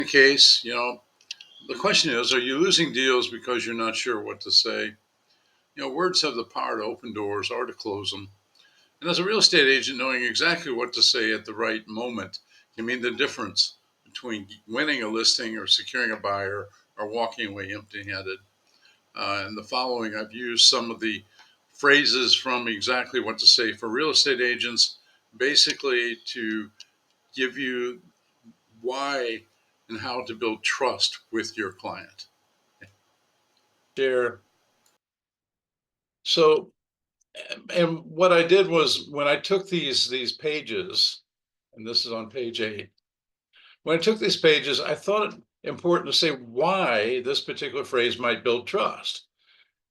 Case, the question is, are you losing deals because you're not sure what to say? Words have the power to open doors or to close them. And as a real estate agent, knowing exactly what to say at the right moment can mean the difference between winning a listing or securing a buyer or walking away empty handed. In the following, I've used some of the phrases from exactly what to say for real estate agents, basically to give you why and how to build trust with your client. Share. So, and what I did was when I took these pages, and this is on page 8. When I took these pages, I thought it important to say why this particular phrase might build trust.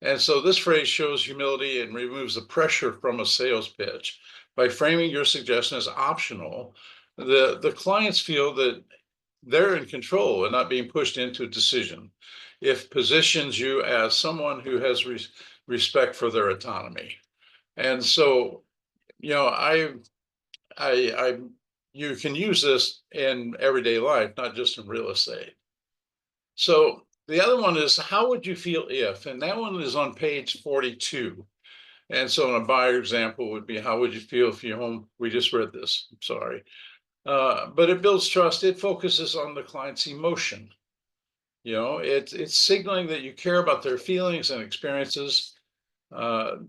And so this phrase shows humility and removes the pressure from a sales pitch. By framing your suggestion as optional, the clients feel that they're in control and not being pushed into a decision. It positions you as someone who has respect for their autonomy. And so, you know, I, you can use this in everyday life, not just in real estate. So the other one is, how would you feel if? And that one is on page 42. And so a buyer example would be, how would you feel if your home, we just read this, I'm sorry. But it builds trust. It focuses on the client's emotion. It's signaling that you care about their feelings and experiences.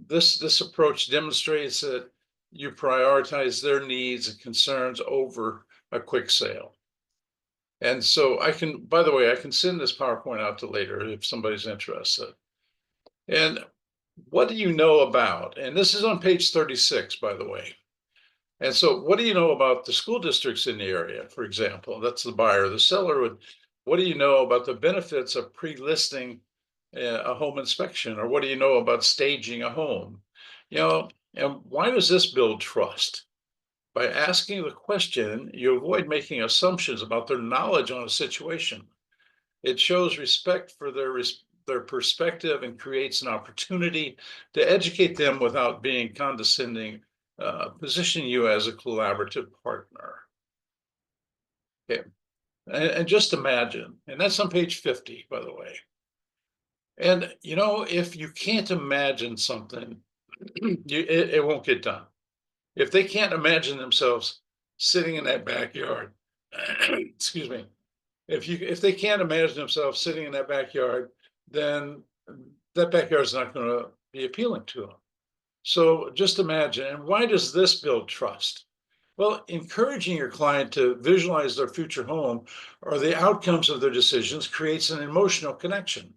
This approach demonstrates that you prioritize their needs and concerns over a quick sale. And so by the way, I can send this PowerPoint out to later if somebody's interested. And what do you know about, and this is on page 36, by the way. And so what do you know about the school districts in the area, for example? That's the buyer. The seller what do you know about the benefits of pre-listing a home inspection? Or what do you know about staging a home? And why does this build trust? By asking the question, you avoid making assumptions about their knowledge on a situation. It shows respect for their perspective and creates an opportunity to educate them without being condescending, positioning you as a collaborative partner. Okay, and just imagine, and that's on page 50, by the way. And if you can't imagine something, it won't get done. If they can't imagine themselves sitting in that backyard, excuse me, if they can't imagine themselves sitting in that backyard, then that backyard is not going to be appealing to them. So just imagine. And why does this build trust? Well, encouraging your client to visualize their future home or the outcomes of their decisions creates an emotional connection.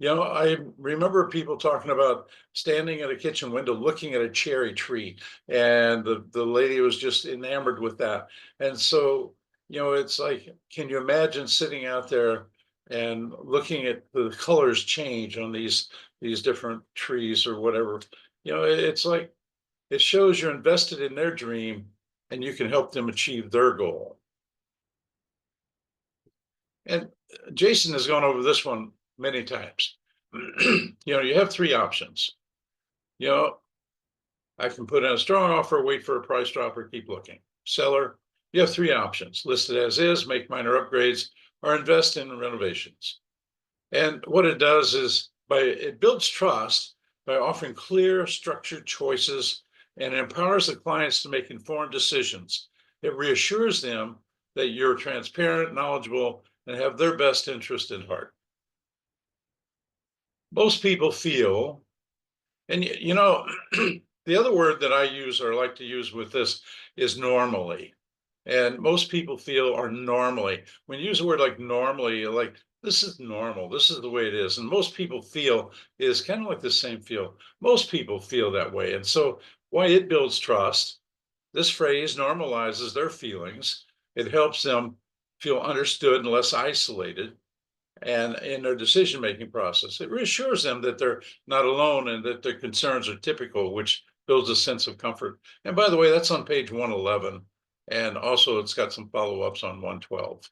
I remember people talking about standing at a kitchen window looking at a cherry tree, and the lady was just enamored with that. And so, it's like, can you imagine sitting out there and looking at the colors change on these different trees or whatever? It's like it shows you're invested in their dream and you can help them achieve their goal. And Jason has gone over this one many times. You have three options. I can put in a strong offer, wait for a price drop, or keep looking. Seller, you have three options: list it as is, make minor upgrades, or invest in renovations. And what it does is it builds trust by offering clear, structured choices and empowers the clients to make informed decisions. It reassures them that you're transparent, knowledgeable, and have their best interest in heart. Most people feel, and the other word that I use or like to use with this is normally. And most people feel are normally. When you use a word like normally, like this is normal, this is the way it is. And most people feel is kind of like the same feel. Most people feel that way. And so why it builds trust, this phrase normalizes their feelings. It helps them feel understood and less isolated and in their decision-making process. It reassures them that they're not alone and that their concerns are typical, which builds a sense of comfort. And by the way, that's on page 111. And also it's got some follow-ups on 112.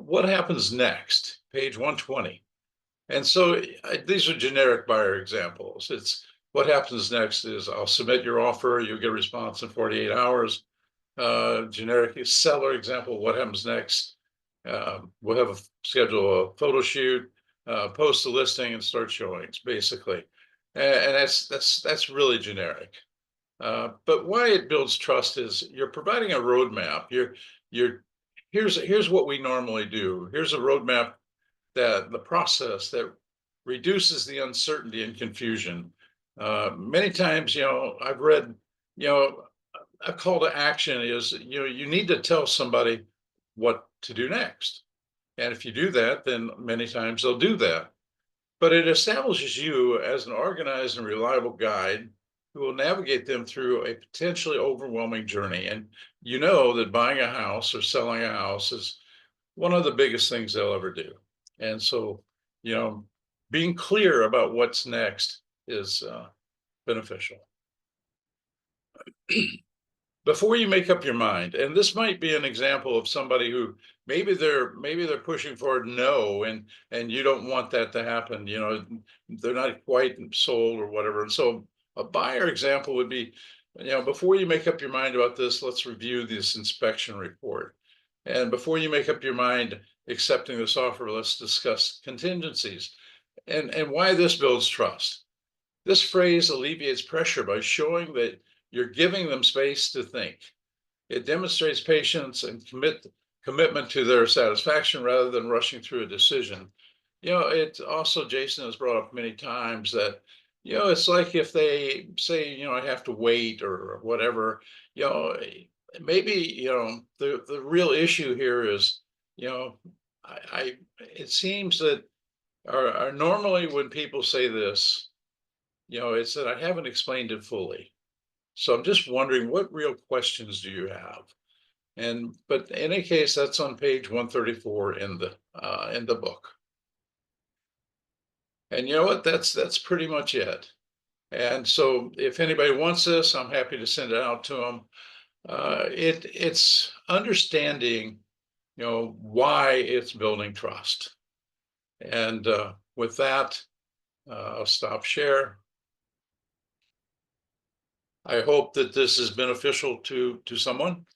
What happens next? Page 120. And so these are generic buyer examples. It's what happens next is I'll submit your offer, you'll get a response in 48 hours. generic seller example, what happens next? We'll have schedule a photo shoot, post the listing and start showings, basically. And that's really generic. But why it builds trust is you're providing a roadmap. You're here's what we normally do. Here's a roadmap, that the process that reduces the uncertainty and confusion. Many times, I've read, you know, a call to action is, you need to tell somebody what to do next. And if you do that, then many times they'll do that. But it establishes you as an organized and reliable guide who will navigate them through a potentially overwhelming journey. And you know that buying a house or selling a house is one of the biggest things they'll ever do. And so, you know, being clear about what's next is beneficial. Before you make up your mind, and this might be an example of somebody who maybe they're pushing for no, and you don't want that to happen. They're not quite sold or whatever. And so a buyer example would be, before you make up your mind about this, let's review this inspection report. And before you make up your mind accepting this offer, let's discuss contingencies and why this builds trust. This phrase alleviates pressure by showing that you're giving them space to think. It demonstrates patience and commitment to their satisfaction rather than rushing through a decision. It also, Jason has brought up many times that, it's like if they say, I have to wait or whatever, you know, maybe, the real issue here is, you know, it seems that are normally when people say this, it's that I haven't explained it fully. So I'm just wondering, what real questions do you have? But in any case, that's on page 134 in the book. And you know what? That's pretty much it. And so if anybody wants this, I'm happy to send it out to them. It's understanding, why it's building trust. And with that, I'll stop share. I hope that this is beneficial to someone.